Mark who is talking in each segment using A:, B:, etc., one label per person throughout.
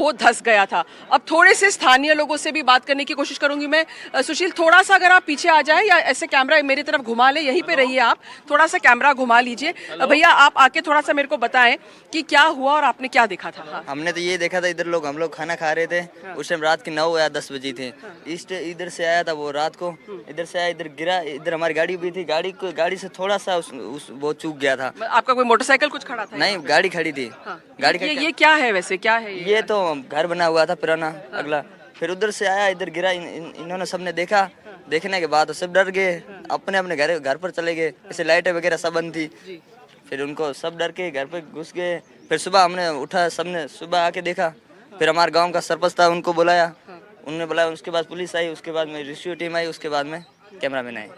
A: वो धंस गया था। अब थोड़े से स्थानीय लोगों से भी बात करने की कोशिश करूंगी मैं। सुशील, थोड़ा सा अगर आप पीछे आ जाए या ऐसे कैमरा मेरी तरफ घुमा ले, यहीं पे रहिए आप, थोड़ा सा कैमरा घुमा लीजिए। भैया आप आके थोड़ा सा मेरे को बताएं कि क्या हुआ और आपने क्या देखा था। हाँ।
B: हमने तो ये देखा था, इधर लोग हम लोग खाना खा रहे थे। उस टाइम रात के 9 या 10 बजे थे। इधर से आया था वो रात को, इधर से आया, इधर गिरा, इधर हमारी गाड़ी भी थी। गाड़ी से थोड़ा सा वो चूक गया था।
A: आपका कोई मोटरसाइकिल कुछ खड़ा था?
B: नहीं, गाड़ी खड़ी थी।
A: हाँ।
B: गाड़ी
A: ये क्या है वैसे, क्या है
B: ये तो घर बना हुआ था पुराना अगला। फिर उधर से आया, इधर गिरा। इन्होंने सबने देखा। देखने के बाद सब डर गए, अपने अपने घर पर चले गए। ऐसे लाइटें वगैरह सब बंद थी। फिर उनको सब डर के घर पे घुस गए। फिर सुबह हमने उठा, सबने सुबह आके देखा। फिर हमारे गांव का सरपंच था, उनको बुलाया। उन्होंने बुलाया, उसके बाद पुलिस आई, उसके बाद में रेस्क्यू टीम आई, उसके बाद में कैमरामैन आए।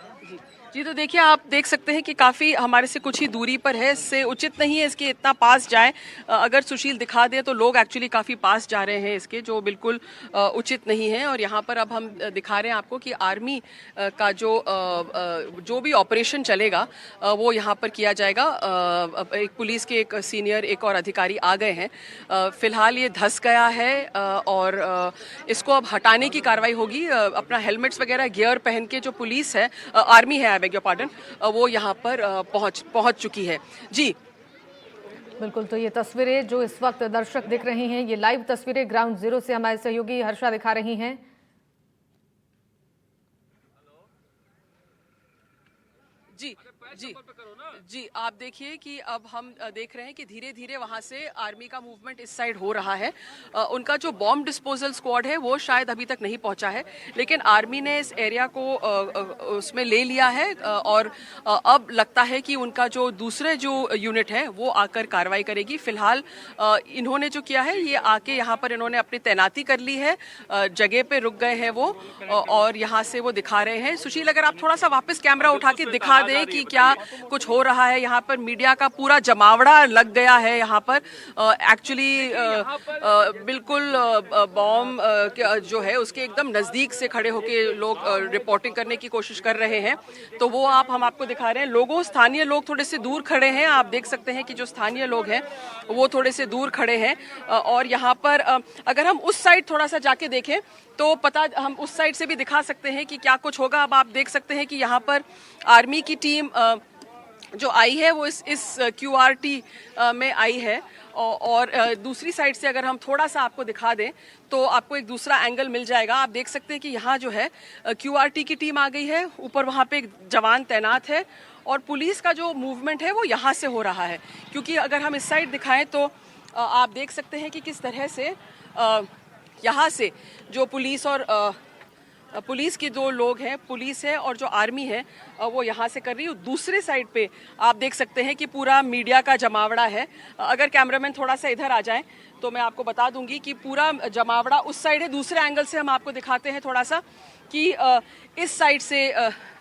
A: जी, तो देखिए आप देख सकते हैं कि काफ़ी हमारे से कुछ ही दूरी पर है। इससे उचित नहीं है इसके इतना पास जाए। अगर सुशील दिखा दे तो लोग एक्चुअली काफ़ी पास जा रहे हैं इसके, जो बिल्कुल उचित नहीं है। और यहाँ पर अब हम दिखा रहे हैं आपको कि आर्मी का जो भी ऑपरेशन चलेगा वो यहाँ पर किया जाएगा। एक पुलिस के एक सीनियर एक और अधिकारी आ गए हैं। फिलहाल ये धंस गया है और इसको अब हटाने की कार्रवाई होगी। अपना हेलमेट्स वगैरह गियर पहन के जो पुलिस है, आर्मी है, बेग योर पार्डन, वो यहाँ पर पहुंच चुकी है। जी
C: बिल्कुल, तो ये तस्वीरें जो इस वक्त दर्शक देख रहे हैं, ये लाइव तस्वीरें ग्राउंड जीरो से हमारे सहयोगी हर्षा दिखा रही हैं।
A: जी जी जी, आप देखिए कि अब हम देख रहे हैं कि धीरे धीरे वहां से आर्मी का मूवमेंट इस साइड हो रहा है। उनका जो बॉम्ब डिस्पोजल स्क्वाड है वो शायद अभी तक नहीं पहुंचा है, लेकिन आर्मी ने इस एरिया को उसमें ले लिया है। और अब लगता है कि उनका जो दूसरे जो यूनिट है वो आकर कार्रवाई करेगी। फिलहाल इन्होंने जो किया है, ये आके यहाँ पर इन्होंने अपनी तैनाती कर ली है। जगह पे रुक गए हैं वो और यहाँ से वो दिखा रहे हैं। सुशील, अगर आप थोड़ा सा वापस कैमरा उठा के दिखा दें कि क्या कुछ हो रहा है। यहाँ पर मीडिया का पूरा जमावड़ा लग गया है। यहाँ पर एक्चुअली बिल्कुल बॉम्ब जो है उसके एकदम नज़दीक से खड़े होके लोग रिपोर्टिंग करने की कोशिश कर रहे हैं। तो वो हम आपको दिखा रहे हैं। स्थानीय लोग थोड़े से दूर खड़े हैं। आप देख सकते हैं कि जो स्थानीय लोग हैं वो थोड़े से दूर खड़े हैं। और यहाँ पर अगर हम उस साइड थोड़ा सा जाके देखें तो हम उस साइड से भी दिखा सकते हैं कि क्या कुछ होगा। अब आप देख सकते हैं कि यहाँ पर आर्मी की टीम जो आई है वो इस QRT में आई है। और दूसरी साइड से अगर हम थोड़ा सा आपको दिखा दें तो आपको एक दूसरा एंगल मिल जाएगा। आप देख सकते हैं कि यहाँ जो है QRT की टीम आ गई है। ऊपर वहाँ पे एक जवान तैनात है और पुलिस का जो मूवमेंट है वो यहाँ से हो रहा है। क्योंकि अगर हम इस साइड दिखाएं तो आप देख सकते हैं कि किस तरह से यहाँ से जो पुलिस के दो लोग हैं, पुलिस है और जो आर्मी है वो यहाँ से कर रही है। दूसरे साइड पे आप देख सकते हैं कि पूरा मीडिया का जमावड़ा है। अगर कैमरामैन थोड़ा सा इधर आ जाए तो मैं आपको बता दूंगी कि पूरा जमावड़ा उस साइड है। दूसरे एंगल से हम आपको दिखाते हैं थोड़ा सा कि इस साइड से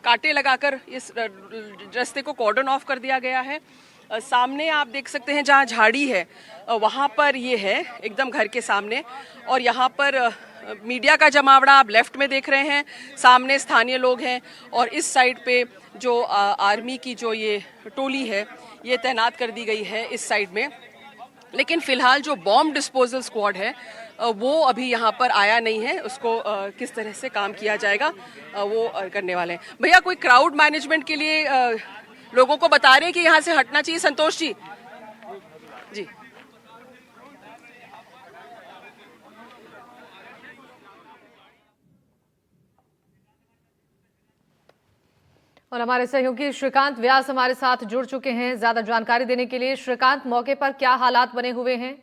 A: कांटे लगाकर इस रास्ते को कॉर्डन ऑफ कर दिया गया है। सामने आप देख सकते हैं जहाँ झाड़ी है वहाँ पर ये है एकदम घर के सामने। और यहाँ पर मीडिया का जमावड़ा आप लेफ्ट में देख रहे हैं, सामने स्थानीय लोग हैं और इस साइड पे जो आर्मी की जो ये टोली है ये तैनात कर दी गई है इस साइड में। लेकिन फिलहाल जो बॉम्ब डिस्पोजल स्क्वाड है वो अभी यहाँ पर आया नहीं है। उसको किस तरह से काम किया जाएगा वो करने वाले हैं। भैया, कोई क्राउड मैनेजमेंट के लिए लोगों को बता रहे हैं कि यहाँ से हटना चाहिए। संतोष जी जी
C: और हमारे सहयोगी श्रीकांत व्यास हमारे साथ जुड़ चुके हैं ज्यादा जानकारी देने के लिए। श्रीकांत, मौके पर क्या हालात बने हुए हैं?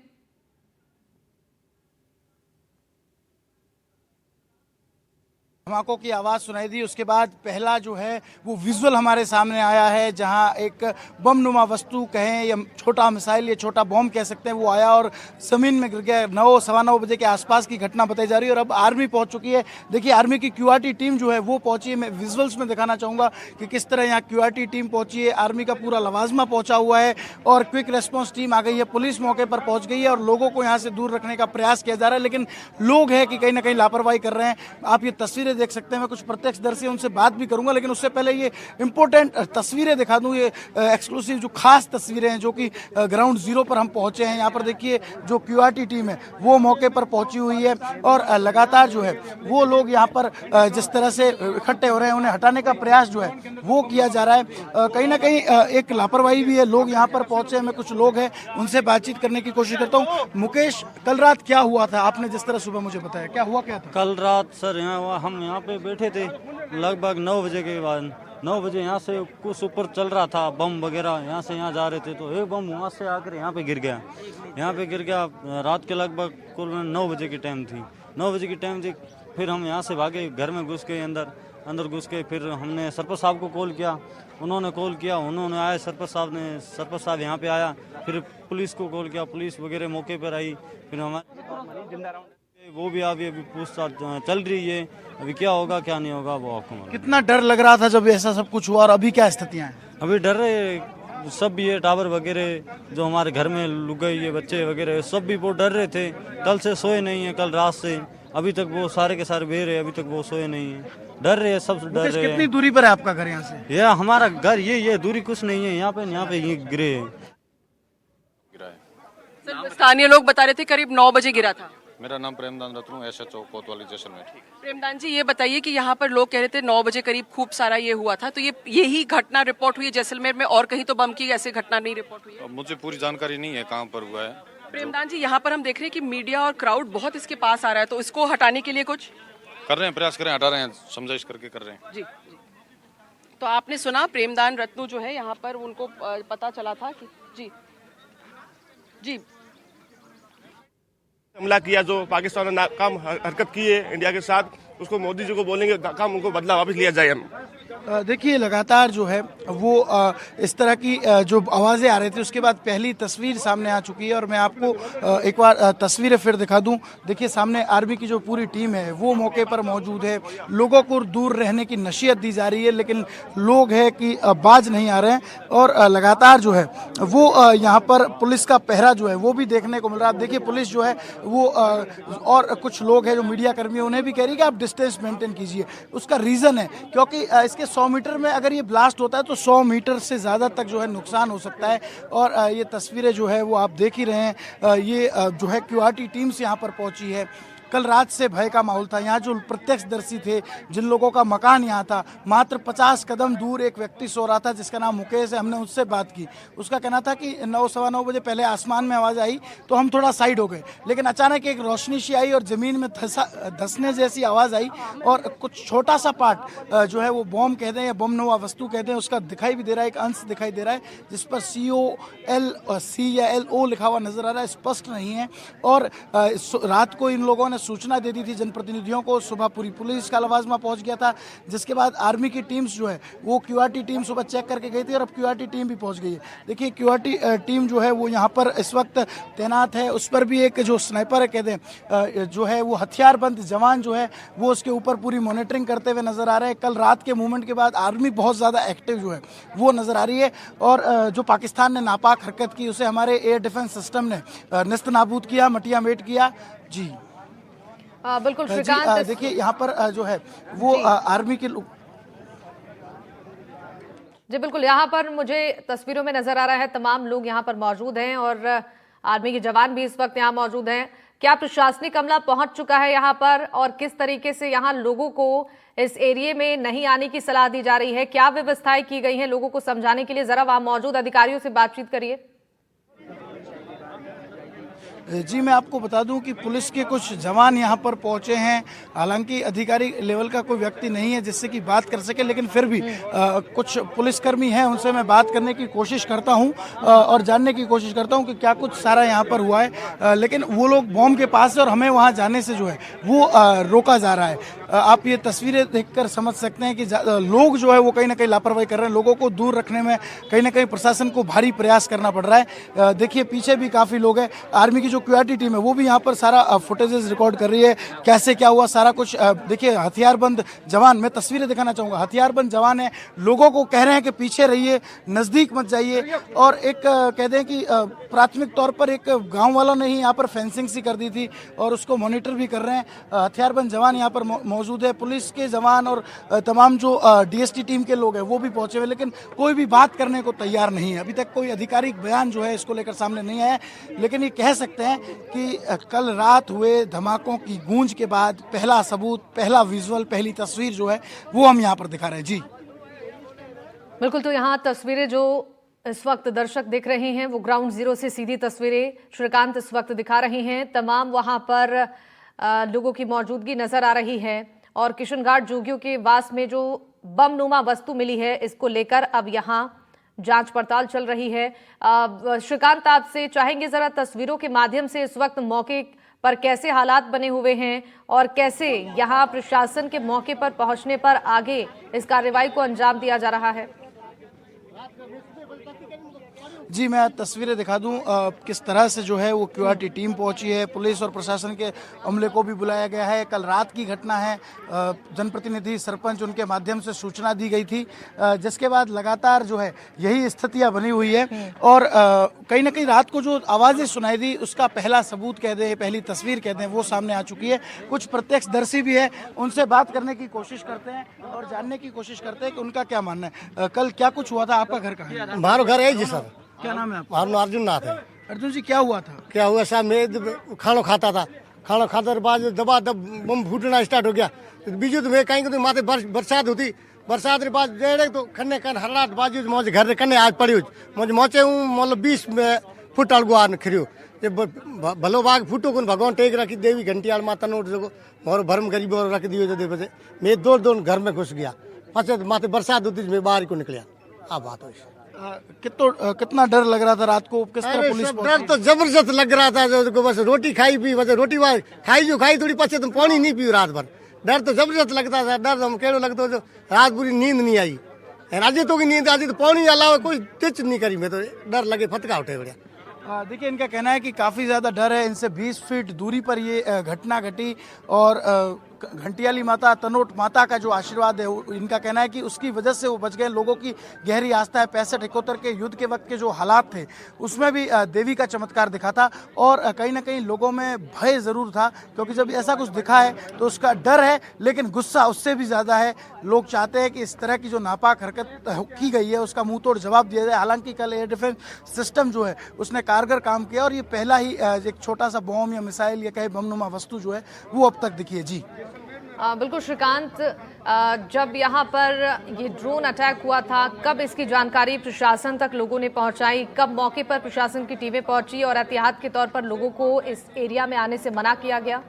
D: धमाकों की आवाज़ सुनाई दी, उसके बाद पहला जो है वो विजुअल हमारे सामने आया है जहां एक बम नुमा वस्तु कहें या छोटा मिसाइल या छोटा बॉम्ब कह सकते हैं वो आया और ज़मीन में गिर गया। 9-9:15 बजे के आसपास की घटना बताई जा रही है और अब आर्मी पहुंच चुकी है। देखिए, आर्मी की QRT टीम जो है वो पहुंची है। मैं विजुअल्स में दिखाना चाहूँगा कि किस तरह यहाँ QRT टीम पहुंची है। आर्मी का पूरा लवाजमा पहुँचा हुआ है और क्विक रेस्पॉन्स टीम आ गई है। पुलिस मौके पर पहुँच गई है और लोगों को यहाँ से दूर रखने का प्रयास किया जा रहा है, लेकिन लोग हैं कि कहीं ना कहीं लापरवाही कर रहे हैं। आप ये तस्वीरें देख सकते हैं। मैं कुछ प्रत्यक्षदर्शी उनसे बात भी करूंगा, लेकिन उससे पहले ये इंपॉर्टेंट तस्वीरें दिखा दूं। ये एक्सक्लूसिव जो खास तस्वीरें हैं जो कि ग्राउंड जीरो पर हम पहुंचे हैं। यहाँ पर देखिए जो क्यूआरटी टीम है वो मौके पर पहुंची हुई है और लगातार जो है वो लोग यहाँ पर जिस तरह से इकट्ठे हो रहे हैं उन्हें हटाने का प्रयास जो है वो किया जा रहा है। कहीं ना कहीं एक लापरवाही भी है। लोग यहाँ पर पहुंचे हैं, मैं कुछ लोग हैं उनसे बातचीत करने की कोशिश करता हूँ। मुकेश, कल रात क्या हुआ था? आपने जिस तरह सुबह मुझे बताया, क्या हुआ क्या था?
E: कल रात सर हम यहाँ पे बैठे थे लगभग 9 बजे के बाद। 9 बजे यहाँ से कुछ ऊपर चल रहा था बम वगैरह, यहाँ से यहाँ जा रहे थे तो एक बम वहाँ से आकर यहाँ पे गिर गया। यहाँ पे गिर गया रात के लगभग कुल 9 बजे की टाइम थी। 9 बजे की टाइम थी। फिर हम यहाँ से भागे, घर में घुस गए, अंदर घुस के फिर हमने सरपंच साहब को कॉल किया। उन्होंने कॉल किया, उन्होंने आया, सरपंच साहब यहाँ पे आया। फिर पुलिस को कॉल किया, पुलिस वगैरह मौके पर आई। फिर हमारे वो भी अभी पूछताछ चल रही है। अभी क्या होगा क्या नहीं होगा वो आपको मालूम।
D: कितना डर लग रहा था जब ऐसा सब कुछ हुआ और अभी क्या स्थितियाँ हैं?
E: अभी डर रहे सब भी है, टावर वगैरह जो हमारे घर में लुगाई ये बच्चे वगैरह सब भी बहुत डर रहे थे। कल से सोए नहीं है, कल रात से अभी तक वो सारे के सारे बेर है, अभी तक वो सोए नहीं है। डर रहे हैं, सब डर रहे हैं।
D: कितनी दूरी पर है आपका घर यहाँ से?
E: ये हमारा घर ये दूरी कुछ नहीं है, यहाँ पे ये गिरे है।
A: सर, स्थानीय लोग बता रहे थे करीब 9 बजे गिरा था।
F: मेरा नाम प्रेमदान रत्नू, SHO कोतवाली जैसलमेर।
A: प्रेमदान जी, ये बताइए कि यहाँ पर लोग कह रहे थे 9 बजे करीब खूब सारा ये हुआ था, तो यही घटना रिपोर्ट हुई है जैसलमेर में और कहीं तो बम की ऐसी घटना नहीं रिपोर्ट हुई है?
F: अब मुझे पूरी जानकारी नहीं है कहाँ पर हुआ है।
A: प्रेमदान जी, यहाँ पर हम देख रहे हैं कि मीडिया और क्राउड बहुत इसके पास आ रहा है, तो इसको हटाने के लिए कुछ
F: कर रहे हैं, प्रयास कर रहे हैं, हटा रहे हैं, समझाइश करके कर रहे हैं।
A: जी। तो आपने सुना प्रेमदान रत्नू जो है यहाँ पर उनको पता चला था कि जी
G: हमला किया जो पाकिस्तान ने नाकाम हरकत की है इंडिया के साथ, उसको मोदी जी को बोलेंगे काम उनको बदला वापस लिया जाए। हम
D: देखिए लगातार जो है वो इस तरह की जो आवाज़ें आ रही थी उसके बाद पहली तस्वीर सामने आ चुकी है और मैं आपको एक बार तस्वीरें फिर दिखा दूं। देखिए सामने आर्मी की जो पूरी टीम है वो मौके पर मौजूद है। लोगों को दूर रहने की नसीहत दी जा रही है, लेकिन लोग है कि बाज नहीं आ रहे हैं और लगातार जो है वो यहाँ पर पुलिस का पहरा जो है वो भी देखने को मिल रहा है। आप देखिए पुलिस जो है वो और कुछ लोग हैं जो मीडिया कर्मी उन्हें भी कह रही है कि आप डिस्टेंस मेंटेन कीजिए। उसका रीज़न है क्योंकि इसके 100 मीटर में अगर ये ब्लास्ट होता है तो 100 मीटर से ज़्यादा तक जो है नुकसान हो सकता है। और ये तस्वीरें जो है वो आप देख ही रहे हैं। ये जो है क्यूआरटी टीम्स यहाँ पर पहुँची है। कल रात से भय का माहौल था। यहाँ जो प्रत्यक्षदर्शी थे, जिन लोगों का मकान यहाँ था, मात्र 50 कदम दूर एक व्यक्ति सो रहा था जिसका नाम मुकेश है। हमने उससे बात की। उसका कहना था कि 9 सवा 9 बजे पहले आसमान में आवाज़ आई तो हम थोड़ा साइड हो गए, लेकिन अचानक एक रोशनी सी आई और ज़मीन में धंसने जैसी आवाज़ आई और कुछ छोटा सा पार्ट जो है वो बॉम्ब कहते हैं या बम नुमा वस्तु कहते हैं उसका दिखाई भी दे रहा है। एक अंश दिखाई दे रहा है जिस पर COLC या LO लिखा हुआ नजर आ रहा है, स्पष्ट नहीं है। और रात को इन लोगों ने सूचना दे दी थी जनप्रतिनिधियों को। सुबह पूरी पुलिस का लवाजमा पहुंच गया था, जिसके बाद आर्मी की टीम्स जो है वो क्यूआरटी टीम सुबह चेक करके गई थी और अब क्यूआरटी टीम भी पहुंच गई है। देखिए क्यूआरटी टीम जो है वो यहाँ पर इस वक्त तैनात है। उस पर भी एक जो स्नाइपर है कहते हैं जो है वो हथियारबंद जवान जो है वो उसके ऊपर पूरी मॉनिटरिंग करते हुए नजर आ रहे हैं। कल रात के मूवमेंट के बाद आर्मी बहुत ज़्यादा एक्टिव जो है वो नजर आ रही है और जो पाकिस्तान ने नापाक हरकत की उसे हमारे एयर डिफेंस सिस्टम ने नेस्त नाबूद किया, मटिया मेट किया। जी
C: बिल्कुल श्रीकांत,
D: देखिए यहाँ पर जो है वो आर्मी के लोग।
C: जी बिल्कुल, यहाँ पर मुझे तस्वीरों में नजर आ रहा है तमाम लोग यहाँ पर मौजूद हैं और आर्मी के जवान भी इस वक्त यहाँ मौजूद हैं। क्या प्रशासनिक अमला पहुंच चुका है यहाँ पर और किस तरीके से यहाँ लोगों को इस एरिया में नहीं आने की सलाह दी जा रही है? क्या व्यवस्थाएं की गई हैं लोगों को समझाने के लिए? जरा वहां मौजूद अधिकारियों से बातचीत करिए।
D: जी मैं आपको बता दूं कि पुलिस के कुछ जवान यहां पर पहुंचे हैं। हालांकि अधिकारी लेवल का कोई व्यक्ति नहीं है जिससे कि बात कर सके, लेकिन फिर भी कुछ पुलिसकर्मी हैं, उनसे मैं बात करने की कोशिश करता हूं और जानने की कोशिश करता हूं कि क्या कुछ सारा यहां पर हुआ है। लेकिन वो लोग बॉम्ब के पास है और हमें वहां जाने से जो है वो रोका जा रहा है। आप ये तस्वीरें देखकर समझ सकते हैं कि लोग जो है वो कहीं ना कहीं लापरवाही कर रहे हैं। लोगों को दूर रखने में कहीं ना कहीं प्रशासन को भारी प्रयास करना पड़ रहा है। देखिए पीछे भी काफ़ी लोग हैं। आर्मी की जो क्यूआरटी टीम है वो भी यहाँ पर सारा फुटेजेस रिकॉर्ड कर रही है, कैसे क्या हुआ सारा कुछ। देखिए हथियारबंद जवान, मैं तस्वीरें दिखाना चाहूँगा, हथियारबंद जवान है, लोगों को कह रहे हैं कि पीछे रहिए, नज़दीक मत जाइए। और एक कहते हैं कि प्राथमिक तौर पर एक गाँव वालों ने ही यहाँ पर फेंसिंग सी कर दी थी और उसको मॉनिटर भी कर रहे हैं। हथियारबंद जवान यहाँ पर मौजूद है, पुलिस के जवान और तमाम जो डीएसटी टीम के लोग हैं वो भी पहुंचे हुए, लेकिन कोई भी बात करने को तैयार नहीं है। अभी तक कोई आधिकारिक बयान जो है इसको लेकर सामने नहीं आया, लेकिन ये कह सकते हैं कि कल रात हुए धमाकों की गूंज के बाद पहला सबूत, पहला विजुअल, पहली तस्वीर जो है वो हम यहाँ पर दिखा रहे हैं। जी
C: बिल्कुल, तो यहाँ तस्वीरें जो इस वक्त दर्शक देख रहे हैं वो ग्राउंड जीरो से सीधी तस्वीरें श्रीकांत इस वक्त दिखा रही हैं। तमाम वहां पर लोगों की मौजूदगी नजर आ रही है और किशन घाट जोगियों के वास में जो बम नुमा वस्तु मिली है इसको लेकर अब यहाँ जांच पड़ताल चल रही है। श्रीकांत, आपसे चाहेंगे जरा तस्वीरों के माध्यम से इस वक्त मौके पर कैसे हालात बने हुए हैं और कैसे यहाँ प्रशासन के मौके पर पहुंचने पर आगे इस कार्रवाई को अंजाम दिया जा रहा है।
D: जी, मैं तस्वीरें दिखा दूं किस तरह से जो है वो क्यूआरटी टीम पहुंची है, पुलिस और प्रशासन के अमले को भी बुलाया गया है। कल रात की घटना है, जनप्रतिनिधि, सरपंच, उनके माध्यम से सूचना दी गई थी, जिसके बाद लगातार जो है यही स्थितियां बनी हुई है और कहीं ना कहीं रात को जो आवाज़ें सुनाई दी उसका पहला सबूत कह दें, पहली तस्वीर कह दें, वो सामने आ चुकी है। कुछ प्रत्यक्षदर्शी भी है, उनसे बात करने की कोशिश करते हैं और जानने की कोशिश करते हैं कि उनका क्या मानना है। कल क्या कुछ हुआ था? आपका घर कहाँ है?
H: हमारा घर है जी सर।
D: क्या नाम है आपका?
H: हमारा नाम अर्जुन नाथ है।
D: अर्जुन जी, क्या हुआ था?
H: क्या हुआ साहब, मैं खाना खाता था, खाना खाते के बाद दबा दब बम फूटना स्टार्ट हो गया। बीजू तो मैं कहीं तो माथे बरसात होती, बरसात के बाद जेड़े तो खन्ने कन हराट बाजू मुझे घर कन्ने आज पड़ी मुझे मोचे हूँ मतलब 20 फुट अलगू आन खिरियो भलो बाग फुटो कौन भगवान टेक रखी देवी घंटी आल माता नोट सको मोर भरम गरीब और रख दियो दे बजे मैं दौड़ घर में घुस गया। फंसे माथे बरसात होती मैं बाहर को निकलिया। आप बात हो
D: कितना डर लग रहा था रात को? किस तरह पुलिस
H: डर तो जबरदस्त लग रहा था जो बस रोटी खाई पी बस रोटी खाई जो खाई थोड़ी पचे तुम पानी नहीं पी रात भर। डर तो जबरदस्त लगता था। डर हम केड़ो लगता जो रात पूरी नींद नहीं आई। आज तो की नींद आती तो पानी अलावा कोई टिच नहीं करी। मैं तो डर लगे फटका उठे बढ़िया।
D: देखिए, इनका कहना है कि काफ़ी ज़्यादा डर है। इनसे 20 फीट दूरी पर ये घटना घटी और घंटियाली माता, तनोट माता का जो आशीर्वाद है, इनका कहना है कि उसकी वजह से वो बच गए। लोगों की गहरी आस्था है। 65-71 के युद्ध के वक्त के जो हालात थे उसमें भी देवी का चमत्कार दिखा था और कहीं ना कहीं लोगों में भय ज़रूर था, क्योंकि जब ऐसा कुछ दिखा है तो उसका डर है, लेकिन गुस्सा उससे भी ज़्यादा है। लोग चाहते हैं कि इस तरह की जो नापाक हरकत की गई है उसका मुंह तोड़ जवाब दिया जाए। हालांकि कल एयर डिफेंस सिस्टम जो है उसने कारगर काम किया और ये पहला ही एक छोटा सा बॉम्ब या मिसाइल या कहीं बमनुमा वस्तु जो है वो अब तक दिखी है। जी
C: बिल्कुल श्रीकांत, जब यहाँ पर ये ड्रोन अटैक हुआ था कब इसकी जानकारी प्रशासन तक लोगों ने पहुंचाई? कब मौके पर प्रशासन की टीमें पहुंची और एहतियात के तौर पर लोगों को इस एरिया में आने से मना किया गया?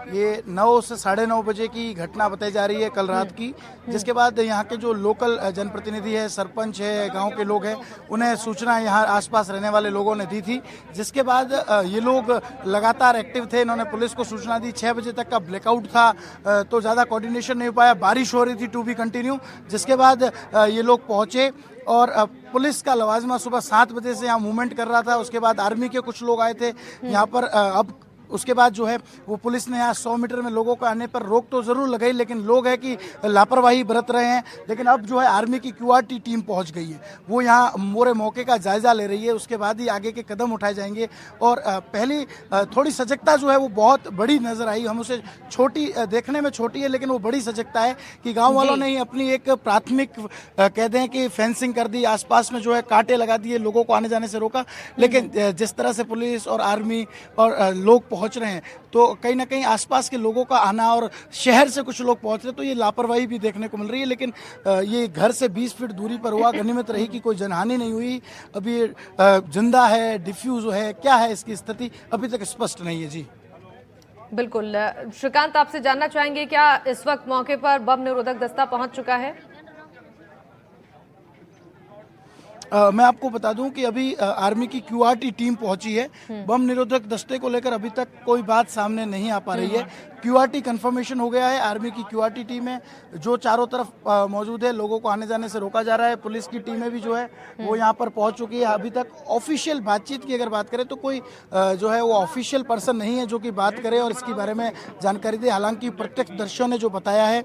D: ये 9 से 9:30 बजे की घटना बताई जा रही है कल रात की, जिसके बाद यहाँ के जो लोकल जनप्रतिनिधि है, सरपंच है, गांव के लोग हैं, उन्हें सूचना यहाँ आसपास रहने वाले लोगों ने दी थी। जिसके बाद ये लोग लगातार एक्टिव थे। इन्होंने पुलिस को सूचना दी। 6 बजे तक का ब्लैकआउट था तो ज़्यादा कोऑर्डिनेशन नहीं हो पाया। बारिश हो रही थी टू बी कंटिन्यू। जिसके बाद ये लोग पहुँचे और पुलिस का लवाजमा सुबह 7 बजे से यहाँ मूवमेंट कर रहा था। उसके बाद आर्मी के कुछ लोग आए थे यहाँ पर। अब उसके बाद जो है वो पुलिस ने यहाँ 100 मीटर में लोगों को आने पर रोक तो जरूर लगाई, लेकिन लोग है कि लापरवाही बरत रहे हैं। लेकिन अब जो है आर्मी की क्यूआरटी टीम पहुंच गई है, वो यहाँ मोरे मौके का जायजा ले रही है। उसके बाद ही आगे के कदम उठाए जाएंगे। और पहली थोड़ी सजगता जो है वो बहुत बड़ी नजर आई। हम उसे छोटी देखने में छोटी है, लेकिन वो बड़ी सजगता है कि गाँव वालों ने ही अपनी एक प्राथमिक कह दें कि फेंसिंग कर दी, आसपास में जो है कांटे लगा दिए, लोगों को आने जाने से रोका। लेकिन जिस तरह से पुलिस और आर्मी और लोग पहुंच रहे हैं तो कहीं ना कहीं आसपास के लोगों का आना और शहर से कुछ लोग पहुंच रहे तो ये लापरवाही भी देखने को मिल रही है। लेकिन ये घर से 20 फीट दूरी पर हुआ, गनीमत रही कि कोई जनहानि नहीं हुई। अभी जिंदा है, डिफ्यूज है, क्या है इसकी स्थिति अभी तक स्पष्ट नहीं है। जी
C: बिल्कुल श्रीकांत, आपसे जानना चाहेंगे क्या इस वक्त मौके पर बम निरोधक दस्ता पहुंच चुका है?
D: मैं आपको बता दूं कि अभी आर्मी की क्यूआरटी टीम पहुंची है। बम निरोधक दस्ते को लेकर अभी तक कोई बात सामने नहीं आ पा रही है। क्यूआरटी कंफर्मेशन हो गया है। आर्मी की क्यूआरटी टीम है जो चारों तरफ मौजूद है, लोगों को आने जाने से रोका जा रहा है। पुलिस की टीमें भी जो है वो यहाँ पर पहुंच चुकी है। अभी तक ऑफिशियल बातचीत की अगर बात करें तो कोई जो है वो ऑफिशियल पर्सन नहीं है जो कि बात करे और इसके बारे में जानकारी दे। हालांकि प्रत्यक्षदर्शियों ने जो बताया है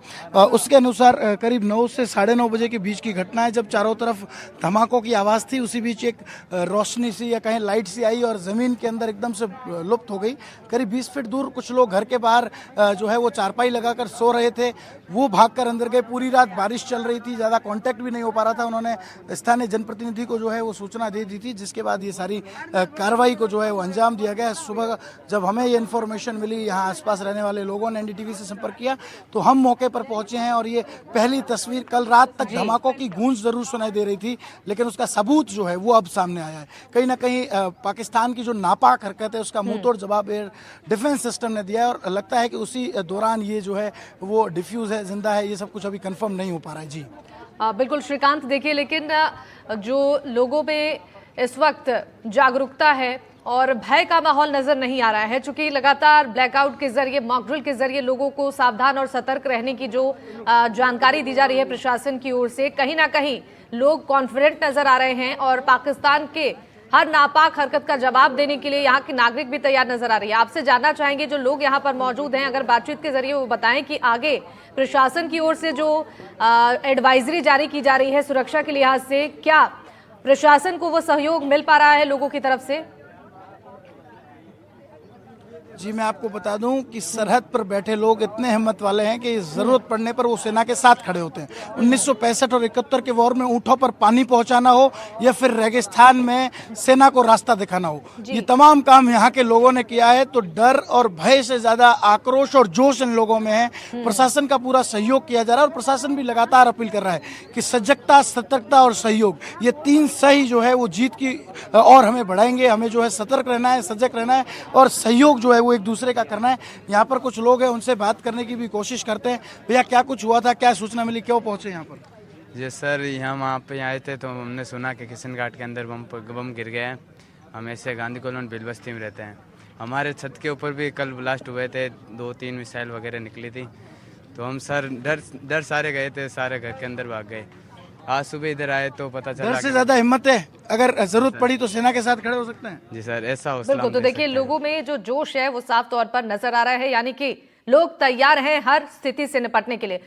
D: उसके अनुसार करीब 9 से 9:30 बजे के बीच की घटना है, जब चारों तरफ धमाकों की आवाज़ थी। उसी बीच एक रोशनी सी या कहीं लाइट सी आई और ज़मीन के अंदर एकदम से लुप्त हो गई। करीब 20 फीट दूर कुछ लोग घर के बाहर जो है वो चारपाई लगाकर सो रहे थे, वो भागकर अंदर गए। पूरी रात बारिश चल रही थी, ज़्यादा कांटेक्ट भी नहीं हो पा रहा था। उन्होंने स्थानीय जनप्रतिनिधि को जो है वो सूचना दे दी थी, जिसके बाद ये सारी कार्रवाई को जो है वो अंजाम दिया गया। सुबह जब हमें ये इन्फॉर्मेशन मिली, यहाँ आसपास रहने वाले लोगों ने एनडीटीवी से संपर्क किया तो हम मौके पर पहुंचे हैं। और ये पहली तस्वीर, कल रात तक धमाकों की गूंज जरूर सुनाई दे रही थी लेकिन उसका सबूत जो है वो अब सामने आया है। कहीं ना कहीं पाकिस्तान की जो नापाक हरकत है उसका मुंहतोड़ जवाब एयर डिफेंस सिस्टम ने दिया है और लगता है कि उसी दौरान ये जो है वो डिफ्यूज है, जिंदा है, ये सब कुछ अभी कंफर्म नहीं हो पा रहा है। जी
C: बिल्कुल श्रीकांत, देखिए लेकिन जो लोगों में इस वक्त जागरूकता है और भय का माहौल नजर नहीं आ रहा है, चूंकि लगातार ब्लैकआउट के जरिए, मॉक ड्रिल के जरिए लोगों को सावधान और सतर्क रहने की जो जानकारी दी जा रही है प्रशासन की ओर से, कहीं ना कहीं लोग कॉन्फिडेंट नजर आ रहे हैं और पाकिस्तान के हर नापाक हरकत का जवाब देने के लिए यहाँ की नागरिक भी तैयार नजर आ रही है। आपसे जानना चाहेंगे जो लोग यहाँ पर मौजूद हैं, अगर बातचीत के जरिए वो बताएं कि आगे प्रशासन की ओर से जो एडवाइजरी जारी की जा रही है सुरक्षा के लिहाज से, क्या प्रशासन को वो सहयोग मिल पा रहा है लोगों की तरफ से?
D: जी मैं आपको बता दूं कि सरहद पर बैठे लोग इतने हिम्मत वाले हैं कि जरूरत पड़ने पर वो सेना के साथ खड़े होते हैं। 1965 और 71 के वॉर में ऊंटों पर पानी पहुंचाना हो या फिर रेगिस्तान में सेना को रास्ता दिखाना हो, ये तमाम काम यहाँ के लोगों ने किया है। तो डर और भय से ज्यादा आक्रोश और जोश इन लोगों में है। प्रशासन का पूरा सहयोग किया जा रहा है और प्रशासन भी लगातार अपील कर रहा है कि सजगता, सतर्कता और सहयोग, ये 3 सही जो है वो जीत की और हमें बढ़ाएंगे। हमें जो है सतर्क रहना है, सजग रहना है और सहयोग जो है वो एक दूसरे का करना है। यहाँ पर कुछ लोग हैं, उनसे बात करने की भी कोशिश करते हैं। भैया क्या कुछ हुआ था, क्या सूचना मिली, क्यों पहुंचे यहाँ पर?
I: जी सर, यहाँ वहाँ पे आए थे तो हमने सुना कि किशन घाट के अंदर बम गिर गया है। हम ऐसे गांधी कॉलोनी बेलबस्ती में रहते हैं। हमारे छत के ऊपर भी कल ब्लास्ट हुए थे, 2-3 मिसाइल वगैरह निकली थी। तो हम सर डर सारे गए थे, सारे घर के अंदर भाग गए। आज सुबह इधर आए तो पता चला
D: डर से ज्यादा हिम्मत है, अगर जरूरत पड़ी तो सेना के साथ खड़े हो सकते हैं।
I: जी सर, ऐसा हो।
C: बिल्कुल, तो देखिए लोगों में जो जोश है वो साफ तौर पर नजर आ रहा है, यानी कि लोग तैयार हैं हर स्थिति से निपटने के लिए।